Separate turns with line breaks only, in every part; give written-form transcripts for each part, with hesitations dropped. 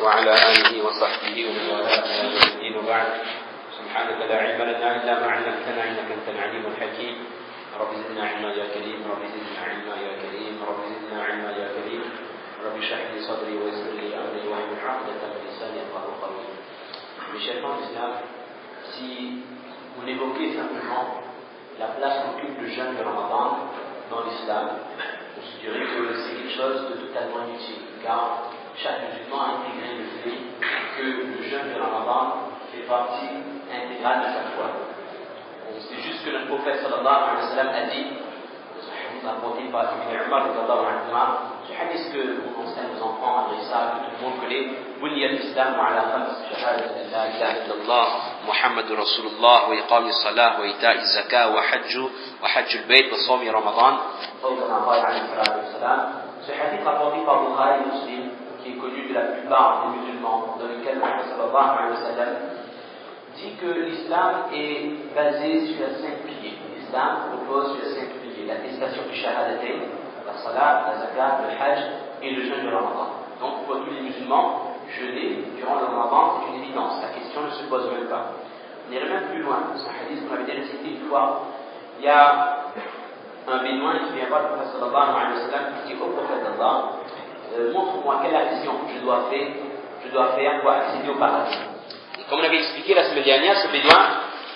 وعلى آله وصحبه ومن والاه إلى يوم الدين وبعد سبحانك لا علم لنا إلا ما علمتنا إنك أنت العليم الحكيم رب زدنا علما يا كريم رب زدنا علما يا كريم رب زدنا علما يا كريم رب اشرح لي صدري ويسر لي أمري واحلل عقدة من لساني يفقهوا قولي. Mes chers frères d'Islam, si on évoquait simplement la place qu'occupe le jeûne de Ramadan dans l'islam, on se dirait que c'est quelque chose de totalement inutile, car chaque musulman a intégré le fait que le jeûne de Ramadan fait partie intégrale de sa foi. C'est juste que notre prophète sallallahu alayhi wa sallam a dit, ce hadith rapporté par Ibn Umar sallallahu alayhi wa sallam, ce hadith que on enseigne aux enfants adressables, que tout le monde connaît, بني الإسلام على خمس شهادة أن لا إله إلا الله محمد رسول الله وإقام الصلاة وإيتاء الزكاة وحج البيت وصوم رمضان. Ce hadith rapporté par Bukhari et Muslim, qui est connu de la plupart des musulmans, dans lequel Muhammad sallallahu alayhi wa sallam dit que l'islam est basé sur 5 piliers. L'islam repose sur 5 piliers: l'attestation du shahadatain, la salat, la zakat, le hajj et le jeûne de Ramadan. Donc pour tous les musulmans, jeûner durant le Ramadan, c'est une évidence. La question ne se pose même pas. On irait même plus loin. C'est un hadith qu'on avait déjà cité une fois. Il y a un bédouin qui vient voir le prophète sallallahu alayhi wa sallam qui dit au prophète d'Allah, montre-moi quelle action je dois faire pour accéder au paradis. Et comme on avait expliqué la semaine dernière, ce bédouin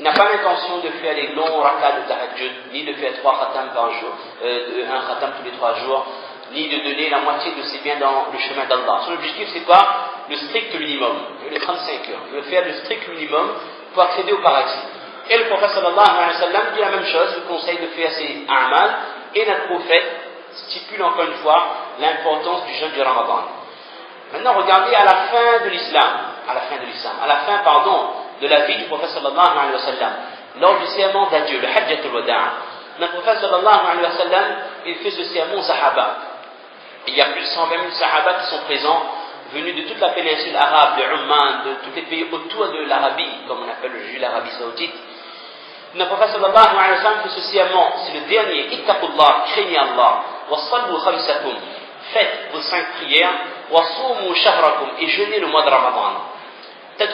n'a pas l'intention de faire les longs rakats de tahajjud, ni de faire 3 khatams par jour, un khatam tous les 3 jours, ni de donner la moitié de ses biens dans le chemin d'Allah. Son objectif, c'est quoi? Le strict minimum. Il veut 35 heures. Il veut faire le strict minimum pour accéder au paradis. Et le prophète sallallahu alayhi wa sallam dit la même chose, il conseille de faire ses a'mal, et notre prophète stipule encore une fois l'importance du jeûne du Ramadan. Maintenant, regardez à la fin de l'islam, de la vie du prophète sallallahu alayhi wa sallam, lors du serment d'adieu, le hajjatul wada', notre prophète sallallahu alayhi wa sallam, il fait ce serment aux sahaba. Il y a plus de 120 000 sahaba qui sont présents, venus de toute la péninsule arabe, de Oman, de tous les pays autour de l'Arabie, comme on appelle aujourd'hui l'Arabie saoudite. Notre prophète sallallahu alayhi wa sallam fait ce serment, c'est le dernier: ittaqullah, craignez Allah, wa sallu khamsakum, faites vos 5 prières, wa sumu shahrakum, et jeûnez le mois de Ramadan. Il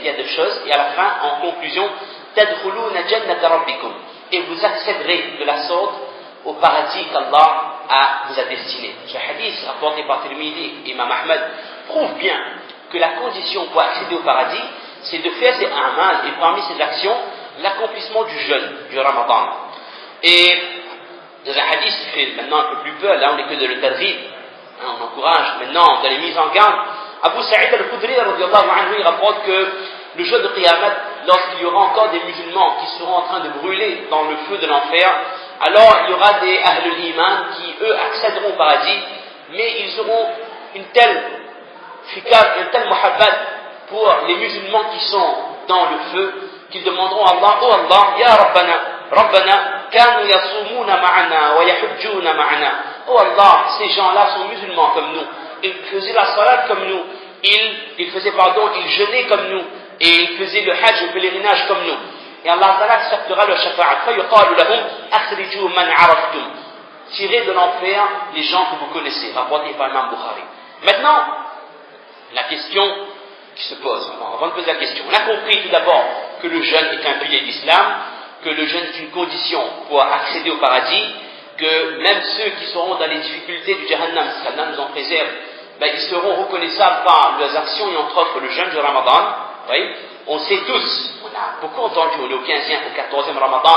y a 2 choses, et à la fin, en conclusion, tadkhuluna jannata rabbikum, et vous accéderez de la sorte au paradis qu'Allah vous a destiné. Ce hadith rapporté par Tirmidhi et Imam Ahmad prouve bien que la condition pour accéder au paradis, c'est de faire ses a'mal, et parmi ces actions, l'accomplissement du jeûne, du Ramadan. Et dans un hadith qui fait maintenant un peu plus peur, là on n'est que dans le tadrib, on encourage maintenant dans les mises en garde. Abu Sa'id al-Khudri radiyallahu anhu, il rapporte que le jour de Qiyamah, lorsqu'il y aura encore des musulmans qui seront en train de brûler dans le feu de l'enfer, alors il y aura des Ahlul Iman qui eux accéderont au paradis, mais ils auront une telle muhabbat pour les musulmans qui sont dans le feu, qu'ils demanderont à Allah: oh Allah, ya Rabbana, kanu yasumuna ma'ana wa yahujjuna ma'ana. Oh Allah, ces gens-là sont musulmans comme nous, ils faisaient la salat comme nous, ils jeûnaient comme nous, et ils faisaient le hajj, le pèlerinage comme nous. Et Allah Ta'ala acceptera leur shafa'at. فَيُقَالُ لَهُمْ أَخْرِجُوا مَنْ عَرَفْتُمْ, tirez de l'enfer les gens que vous connaissez, rapporté par Imam Bukhari. Maintenant, la question qui se pose, avant de poser la question, on a compris tout d'abord que le jeûne est un pilier d'islam, que le jeûne est une condition pour accéder au paradis, que même ceux qui seront dans les difficultés du Jahannam, si Allah nous en préserve, ils seront reconnaissables par leurs actions, et entre autres le jeûne du Ramadan. Oui, on sait tous, on a beaucoup entendu, on est au 15e, au 14e Ramadan,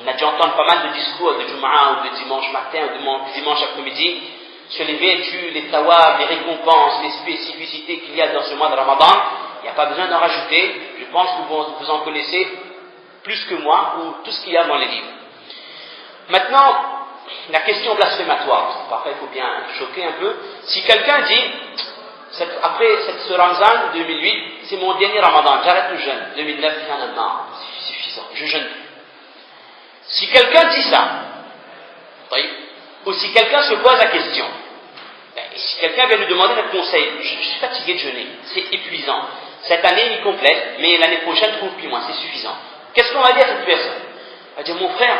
on a dû entendre pas mal de discours de Jumu'ah ou de dimanche matin ou de dimanche après-midi sur les vertus, les tawab, les récompenses, les spécificités qu'il y a dans ce mois de Ramadan. Il n'y a pas besoin d'en rajouter, je pense que vous en connaissez plus que moi, ou tout ce qu'il y a dans les livres. Maintenant, la question blasphématoire, parfois il faut bien choquer un peu. Si quelqu'un dit: après ce Ramzan 2008, c'est mon dernier Ramadan, j'arrête le jeûne. 2009, non, c'est suffisant, je jeûne plus. Si quelqu'un dit ça, ou si quelqu'un se pose la question, si quelqu'un vient lui demander notre conseil: je suis fatigué de jeûner, c'est épuisant, cette année il complète, mais l'année prochaine trouve plus moi, c'est suffisant. Qu'est-ce qu'on va dire à cette personne? On va dire: mon frère,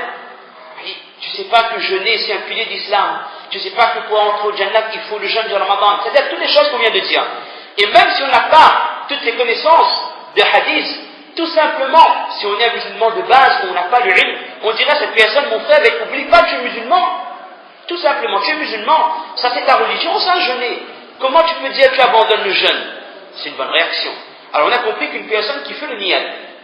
tu sais pas que jeûner c'est un pilier d'islam, tu ne sais pas que pour entrer au Jannat, il faut le jeûne du Ramadan. C'est-à-dire toutes les choses qu'on vient de dire. Et même si on n'a pas toutes les connaissances de hadith, tout simplement, si on est un musulman de base, ou on n'a pas le ilm, on dirait à cette personne, mon frère, n'oublie pas que tu es musulman. Tout simplement, tu es musulman, ça c'est ta religion, ça jeûner. Comment tu peux dire que tu abandonnes le jeûne? C'est une bonne réaction. Alors on a compris qu'une personne qui fait le niyat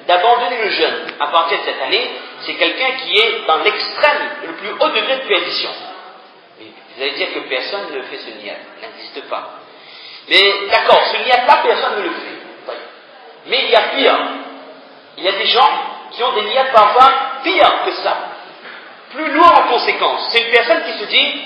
d'abandonner le jeûne à partir de cette année, c'est quelqu'un qui est dans l'extrême, le plus haut degré de perdition. Et vous allez dire que personne ne fait ce niyat, il n'existe pas. Mais d'accord, ce niyat-là, personne ne le fait. Mais il y a pire. Il y a des gens qui ont des niyats parfois pire que ça, plus lourds en conséquence. C'est une personne qui se dit,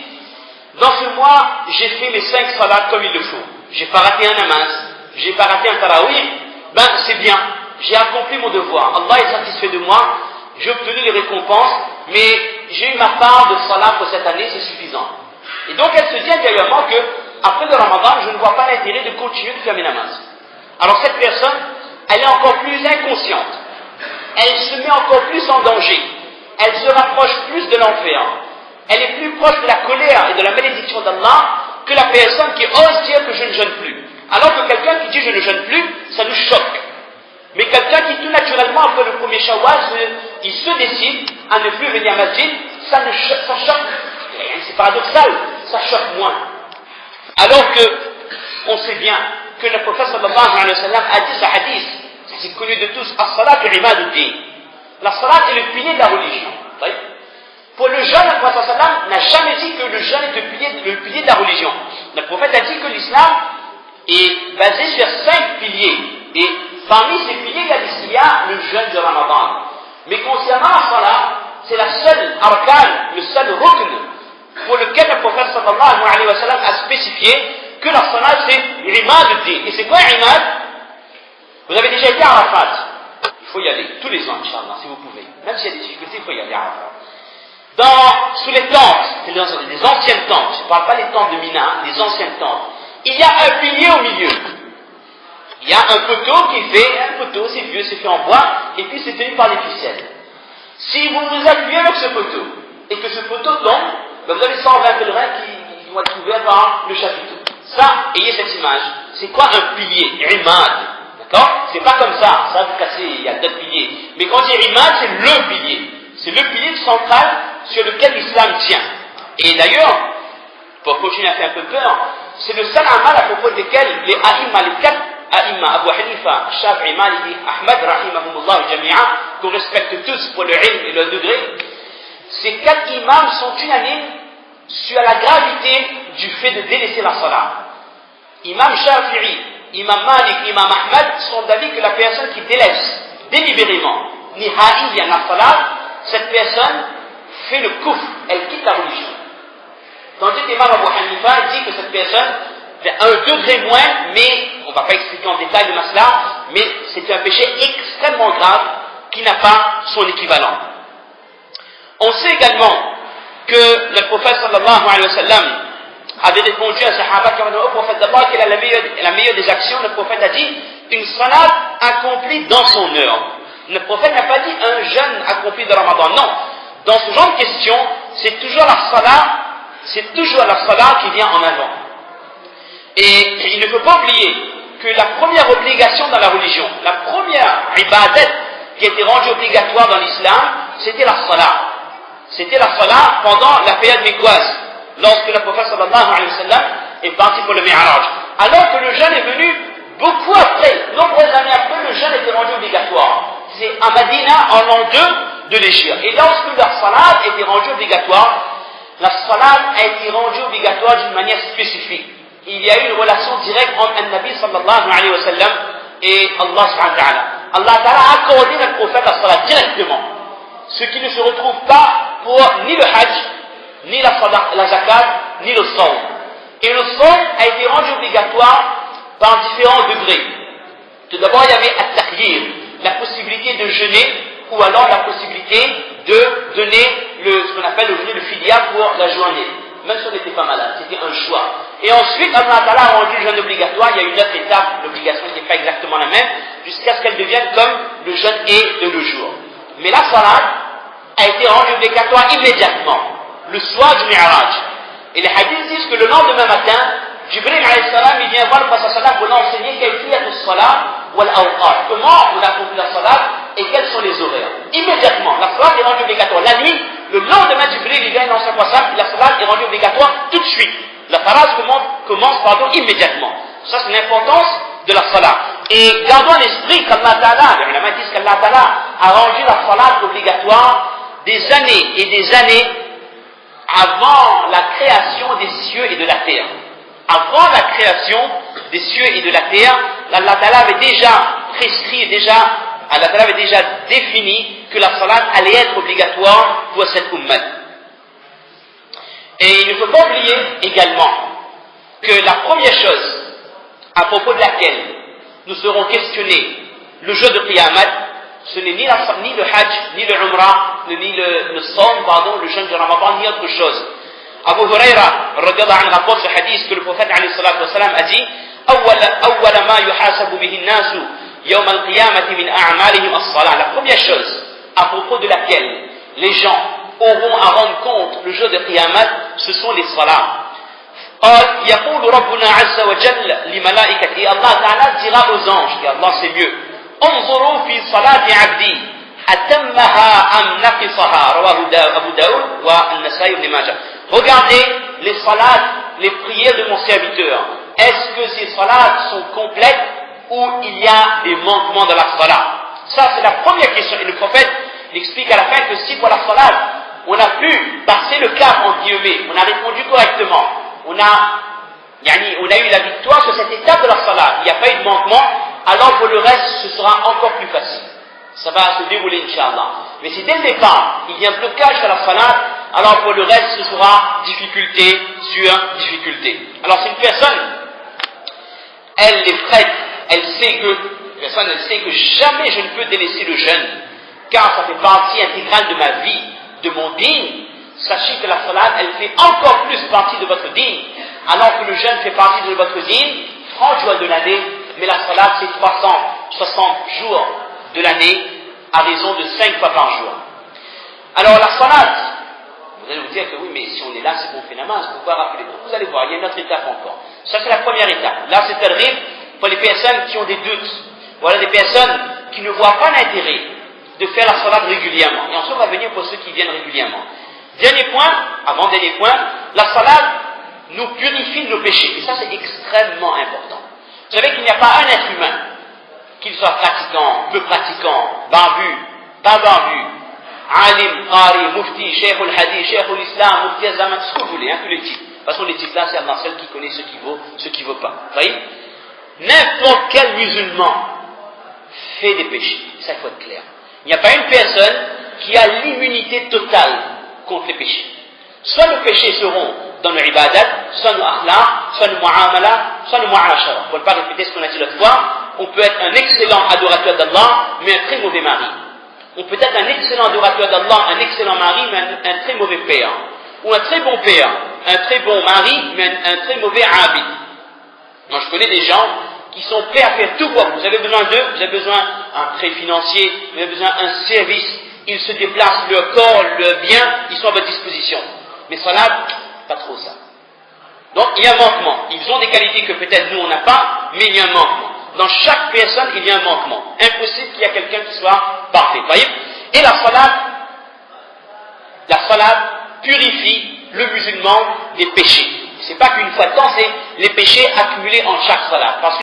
dans ce mois, j'ai fait mes 5 salats comme il le faut. J'ai pas raté un namaz, j'ai pas raté un tarawih, ben c'est bien, j'ai accompli mon devoir. Allah est satisfait de moi, j'ai obtenu les récompenses, mais j'ai eu ma part de salat pour cette année, c'est suffisant. Et donc elle se dit intérieurement que, après le Ramadan, je ne vois pas l'intérêt de continuer de faire mes namaz. Alors cette personne, elle est encore plus inconsciente. Elle se met encore plus en danger. Elle se rapproche plus de l'enfer. Elle est plus proche de la colère et de la malédiction d'Allah que la personne qui ose dire que je ne jeûne plus. Alors que quelqu'un qui dit je ne jeûne plus, ça nous choque. Mais quelqu'un qui tout naturellement, après le premier Shawwal, il se décide à ne plus venir à Masjid, ça choque. C'est paradoxal, ça choque moins. Alors que, on sait bien que le prophète sallallahu alayhi wa sallam a dit ce hadith, c'est connu de tous, as-salat imaduddin. La salat est le pilier de la religion. Pour le jeûne, le prophète sallallahu alayhi wa sallam n'a jamais dit que le jeûne est le pilier de la religion. Le prophète a dit que l'islam est basé sur 5 piliers. Et parmi ces piliers, il y a le jeûne de Ramadan. Mais concernant la salat, c'est la seule arkan, le seul rukn, pour lequel le prophète sallallahu alayhi wa sallam a spécifié que la salat c'est imad ad-din. Et c'est quoi imad? Vous avez déjà été à Arafat. Il faut y aller, tous les ans, Inch'Allah, si vous pouvez. Même s'il y a des difficultés, il faut y aller à Arafat. Sous les tentes, les anciennes tentes, je ne parle pas des tentes de Mina, les anciennes tentes, il y a un pilier au milieu. Il y a un poteau qui est fait, un poteau, c'est vieux, c'est fait en bois, et puis c'est tenu par des ficelles. Si vous vous appuyez avec ce poteau, et que ce poteau tombe, ben vous avez 120 pèlerins qui vont être couverts par le chapiteau. Ça, ayez cette image. C'est quoi un pilier? Imad. D'accord? C'est pas comme ça. Ça, vous cassez, il y a d'autres piliers. Mais quand il y a imad, c'est le pilier. C'est le pilier central sur lequel l'islam tient. Et d'ailleurs, pour continuer à faire un peu peur, c'est le seul amal à propos desquels les a'imma, les 4 a'imma, Abu Hanifa, Shafi'i, Maliki, Ahmad, rahimahumullah, jami'a, qu'on respecte tous pour le ilm et le degré, ces 4 imams sont unanimes sur la gravité du fait de délaisser la salat. Imam Shafi'i, Imam Malik, Imam Ahmad sont d'avis que la personne qui délaisse délibérément nihaiyan la salat, cette personne fait le kufr, elle quitte la religion. Tandis qu'Imam Abu Hanifa dit que cette personne a un degré moins, mais on ne va pas expliquer en détail le masla, mais c'est un péché extrêmement grave qui n'a pas son équivalent. On sait également que le prophète sallallahu alayhi wa sallam avait répondu à un sahaba qui avait dit au prophète d'abord quelle est la meilleure des actions. Le prophète a dit une salat accomplie dans son heure. Le prophète n'a pas dit un jeûne accompli de Ramadan. Non. Dans ce genre de question, c'est toujours la salat qui vient en avant. Et il ne faut pas oublier que la première obligation dans la religion, la première ibadat qui a été rendue obligatoire dans l'islam, c'était la salat. C'était la salat pendant la période mécoise, lorsque le prophète sallallahu alayhi wa sallam est parti pour le Mi'raj. Alors que le jeûne est venu beaucoup après, nombreuses années après, le jeûne était rendu obligatoire. C'est à Madina en l'an 2 de l'Hégire. Et lorsque la salat a été rendue obligatoire, la salat a été rendue obligatoire d'une manière spécifique. Il y a eu une relation directe entre un Nabi sallallahu alayhi wa sallam et Allah subhanahu wa ta'ala. Allah ta'ala a accordé à le prophète la salat directement. Ce qui ne se retrouve pas pour ni le hajj, ni la zakat, ni le sawm. Et le sawm a été rendu obligatoire par différents degrés. Tout d'abord, il y avait at-takhir, la possibilité de jeûner, ou alors la possibilité de donner ce qu'on appelle le fidya pour la journée. Même si on n'était pas malade, c'était un choix. Et ensuite, Allah Ta'ala a rendu le jeûne obligatoire, il y a une autre étape, l'obligation n'était pas exactement la même, jusqu'à ce qu'elle devienne comme le jeûne est de nos jours. Mais la salat a été rendue obligatoire immédiatement, le soir du Mi'raj. Et les hadiths disent que le lendemain matin, Jibril alayhi salam, il vient voir le prophète sallam pour l'enseigner kayfiyat as-salat wal awqat. Comment on accomplit la salat et quels sont les horaires. Immédiatement, la salat est rendue obligatoire. La nuit, le lendemain, Jibril, il vient dans le prophète, la salat est rendue obligatoire tout de suite. La salat commence immédiatement. Ça, c'est l'importance de la salat. Et gardons à l'esprit qu'Allah Ta'ala, les ulama disent qu'Allah Ta'ala a rendu la salat obligatoire des années et des années avant la création des cieux et de la terre. Avant la création des cieux et de la terre, Allah Ta'ala avait déjà prescrit, Allah Ta'ala avait déjà défini que la salat allait être obligatoire pour cette ummat. Et il ne faut pas oublier également que la première chose à propos de laquelle nous serons questionnés le jour de Qiyamah, ce n'est ni le Hajj, ni le Umrah, ni le Sawm, le jeûne du Ramadan, ni autre chose. Abu Huraira radiyallahu anhu rapporte ce hadith que le prophète alayhi salatu wasalam a dit أول ما يحاسب به الناس يوم القيامة من أعمالهم الصلاة. La première chose à propos de laquelle les gens auront à rendre compte le jour de Qiyamah, ce sont les salats. قال يقول ربنا عز وجل لملائكته, Allah Ta'ala dira aux anges, et Allah c'est mieux, انظروا في صلاة عبدي أتمها أم نقصها. رواه أبو داود والنسائي بن ماجه. Regardez les salats, les prières de mon serviteur. Est-ce que ces salats sont complètes ou il y a des manquements dans la salat? Ça c'est la première question. Et le prophète explique à la fin que si pour la salat on a pu passer le cap en guillemets, on a répondu correctement, on a eu la victoire sur cette étape de la salat, il n'y a pas eu de manquement, alors pour le reste ce sera encore plus facile. Ça va se dérouler Inch'Allah. Mais si dès le départ il y a un blocage sur la salat, alors pour le reste ce sera difficulté sur difficulté. Alors si une personne elle est prête, elle sait que jamais je ne peux délaisser le jeûne, car ça fait partie intégrale de ma vie, de mon dîn. Sachez que la salat, elle fait encore plus partie de votre dîn, alors que le jeûne fait partie de votre dîn, 30 jours de l'année, mais la salat c'est 360 jours de l'année, à raison de 5 fois par jour. Alors la salat, vous allez vous dire que oui, mais si on est là, c'est qu'on fait namaz, pourquoi rappeler? Vous allez voir, il y a une autre étape encore. Ça c'est la première étape. Là c'est terrible pour les personnes qui ont des doutes. Voilà des personnes qui ne voient pas l'intérêt de faire la salat régulièrement. Et ensuite on va venir pour ceux qui viennent régulièrement. Dernier point, la salat nous purifie de nos péchés. Et ça c'est extrêmement important. Vous savez qu'il n'y a pas un être humain, qu'il soit pratiquant, peu pratiquant, barbu, pas barbu, alim, qari, mufti, cheikh al-hadith, cheikh al-islam, mufti al-zaman, ce que vous voulez, tous les titres. De toute façon les titres là c'est Allah seul qui connaît ce qui vaut pas. Vous voyez? N'importe quel musulman fait des péchés. Ça il faut être clair. Il n'y a pas une personne qui a l'immunité totale contre les péchés. Soit nos péchés seront dans nos ibadat, soit nos akhlaq, soit nos mu'amala, soit nos mu'ashara. Pour ne pas répéter ce qu'on a dit l'autre fois, on peut être un excellent adorateur d'Allah, mais un très mauvais mari. On peut être un excellent adorateur d'Allah, un excellent mari, mais un très mauvais père. Ou un très bon père, un très bon mari, mais un très mauvais abid. Moi je connais des gens qui sont prêts à faire tout pour vous. Vous avez besoin d'eux, vous avez besoin d'un prêt financier, vous avez besoin d'un service, ils se déplacent, leur corps, leur bien, ils sont à votre disposition. Mais salat, pas trop ça. Donc il y a un manquement. Ils ont des qualités que peut-être nous on n'a pas, mais il y a un manquement. Dans chaque personne, il y a un manquement. Impossible qu'il y ait quelqu'un qui soit parfait. Voyez? Et la salat purifie le musulman des péchés. C'est pas qu'une fois de temps, c'est les péchés accumulés en chaque salat. Parce